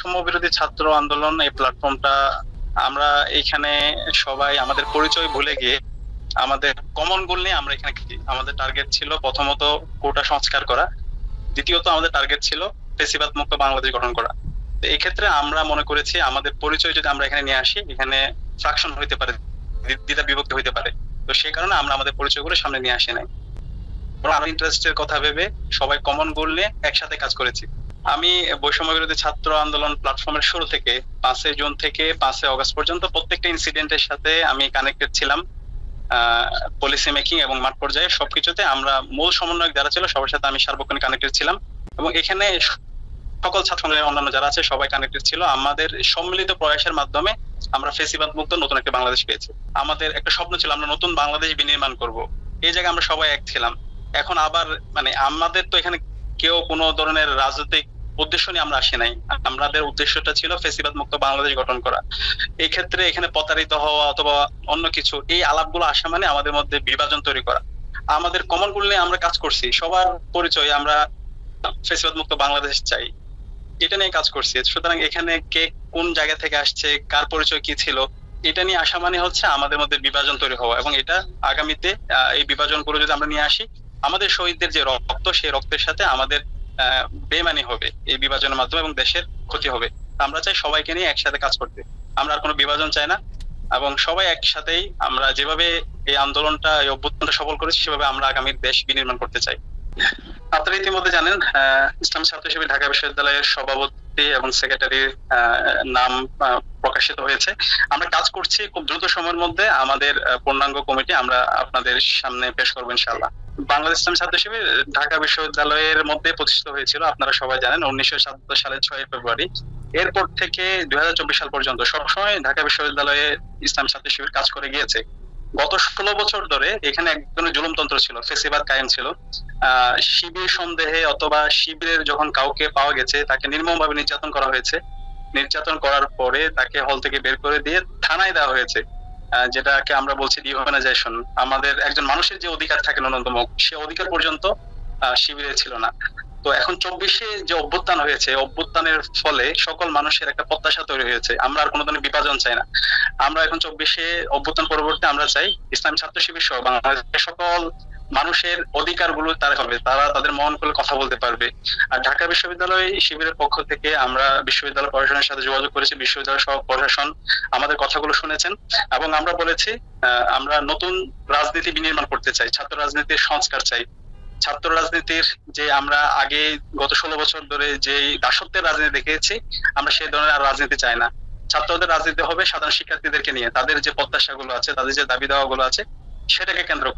বৈষম্য বিরোধী ছাত্র আন্দোলন এই প্ল্যাটফর্মটা আমরা এখানে সবাই আমাদের পরিচয় ভুলে গিয়ে আমাদের কমন গোল নিয়ে আমরা এখানে আমাদের টার্গেট ছিল প্রথমত কোটা সংস্কার করা, দ্বিতীয়ত আমাদের টার্গেট ছিল ফ্যাসিবাদ মুক্ত বাংলাদেশ গঠন করা। তো এই ক্ষেত্রে আমরা মনে করেছি আমাদের পরিচয় যদি আমরা এখানে নিয়ে আসি, এখানে ফ্রাকশন হইতে পারে, দ্বিধা বিভক্তি হইতে পারে। তো সেই কারণে আমরা আমাদের পরিচয়গুলো সামনে নিয়ে আসি নাই, আমরা ইন্টারেস্টের কথা ভেবে সবাই কমন গোল নিয়ে একসাথে কাজ করেছি। আমি বৈষম্য বিরোধী ছাত্র আন্দোলন প্ল্যাটফর্মের শুরু থেকে 5 জুন থেকে 5 আগস্ট পর্যন্ত প্রত্যেকটা ইনসিডেন্টের সাথে আমি কানেক্টেড ছিলাম। পলিসি মেকিং এবং মাঠ পর্যায়ে সবকিছুতে আমরা মূল সমন্বয়ক যারা ছিল সবার সাথে আমি সার্বক্ষণিক কানেক্টেড ছিলাম, এবং এখানে সকল ছাত্র সংগঠনের অন্যান্য যারা আছে সবাই কানেক্টেড ছিল। আমাদের সম্মিলিত প্রয়াসের মাধ্যমে আমরা ফ্যাসিবাদ মুক্ত নতুন একটা বাংলাদেশ পেয়েছি। আমাদের একটা স্বপ্ন ছিল আমরা নতুন বাংলাদেশ বিনির্মাণ করব, এই জায়গায় আমরা সবাই এক ছিলাম। এখন আবার আমাদের তো এখানে কেউ কোনো ধরনের রাজনৈতিক উদ্দেশ্য নিয়ে আমরা আসি নাই, আমাদের উদ্দেশ্যটা ছিল ফ্যাসিবাদ মুক্ত বাংলাদেশ গঠন করা। এই ক্ষেত্রে এখানে প্রতারিত হওয়া অথবা অন্য কিছু এই আলাপগুলো আসা মানে আমাদের মধ্যে বিভাজন তৈরি করা। আমাদের কমন গোল নিয়ে আমরা কাজ করছি, সবার পরিচয় আমরা ফ্যাসিবাদ মুক্ত বাংলাদেশ চাই, এটা নিয়ে কাজ করছি। সুতরাং এখানে কে কোন জায়গা থেকে আসছে, কার পরিচয় কি ছিল, এটা নিয়ে আসা মানে হচ্ছে আমাদের মধ্যে বিভাজন তৈরি হওয়া, এবং এটা আগামীতে এই বিভাজন করে যদি আমরা নিয়ে আসি, আমাদের শহীদদের যে রক্ত সেই রক্তের সাথে আমাদের বেমানি হবে এই বিভাজনের মাধ্যমে এবং দেশের ক্ষতি হবে। আমরা চাই সবাইকে নিয়ে একসাথে কাজ করতে, আমরা আর কোনো বিভাজন চাই না, এবং সবাই একসাথেই আমরা যেভাবে এই আন্দোলনটা এই অভ্যুত্থানটা সফল করেছি সেভাবে আমরা আগামী দেশ বিনির্মাণ করতে চাই। আপনারা ইতিমধ্যে জানেন ইসলামী ছাত্র শিবির ঢাকা বিশ্ববিদ্যালয়ের সভাপতি এবং সেক্রেটারির নাম প্রকাশিত হয়েছে। আমরা কাজ করছি খুব দ্রুত সময়ের মধ্যে আমাদের পূর্ণাঙ্গ কমিটি আমরা আপনাদের সামনে পেশ করবো ইনশাআল্লাহ। বাংলাদেশ ইসলামী ছাত্র শিবির ঢাকা বিশ্ববিদ্যালয়ের মধ্যে প্রতিষ্ঠিত হয়েছিল, আপনারা সবাই জানেন 1977 সালের 6 ফেব্রুয়ারি। এরপর থেকে 2024 সাল পর্যন্ত সবসময় ঢাকা বিশ্ববিদ্যালয়ে ইসলামী ছাত্র শিবির কাজ করে গিয়েছে। গত 16 বছর ধরে এখানে এক ধরনের জুলুমতন্ত্র ছিল, ফ্যাসিবাদ কায়েম ছিল। শিবির সন্দেহে অথবা শিবিরের যখন কাউকে পাওয়া গেছে তাকে নির্মমভাবে নির্যাতন করা হয়েছে। নির্যাতন করার পরে তাকে হল থেকে বের করে দিয়ে থানায় দেওয়া হয়েছে, যেটাকে আমরা বলছি ডিহিউম্যানাইজেশন। আমাদের একজন মানুষের যে অধিকার থাকে ন্যূনতম, সে অধিকার পর্যন্ত শিবিরে ছিল না। তো এখন 24-এ যে অভ্যুত্থান হয়েছে, অভ্যুত্থানের ফলে সকল মানুষের একটা প্রত্যাশা তৈরি হয়েছে, আমরা আর কোনো ধরনের বিভাজন চাই না। আমরা এখন 24-এ অভ্যুত্থান পরবর্তী আমরা চাই ইসলামী ছাত্র শিবির সহ বাংলাদেশের সকল মানুষের অধিকার গুলো তারা হবে, তারা তাদের মন খুলে কথা বলতে পারবে। আর ঢাকা বিশ্ববিদ্যালয় শিবিরের পক্ষ থেকে আমরা বিশ্ববিদ্যালয় প্রশাসনের সাথে যোগাযোগ করেছি, বিশ্ববিদ্যালয় সহ প্রশাসন আমাদের কথাগুলো শুনেছেন, এবং আমরা বলেছি আমরা নতুন রাজনীতি বিনির্মাণ করতে চাই, ছাত্র রাজনীতির সংস্কার চাই। ছাত্র রাজনীতির যে আমরা আগে গত 16 বছর ধরে যে দাসত্বের রাজনীতি দেখেছি, আমরা সেই ধরনের আর রাজনীতি চাই না। ছাত্রদের রাজনীতি হবে সাধারণ শিক্ষার্থীদেরকে নিয়ে, তাদের যে প্রত্যাশাগুলো আছে, তাদের যে দাবি দাওয়া গুলো আছে সেটাকে কেন্দ্র করে।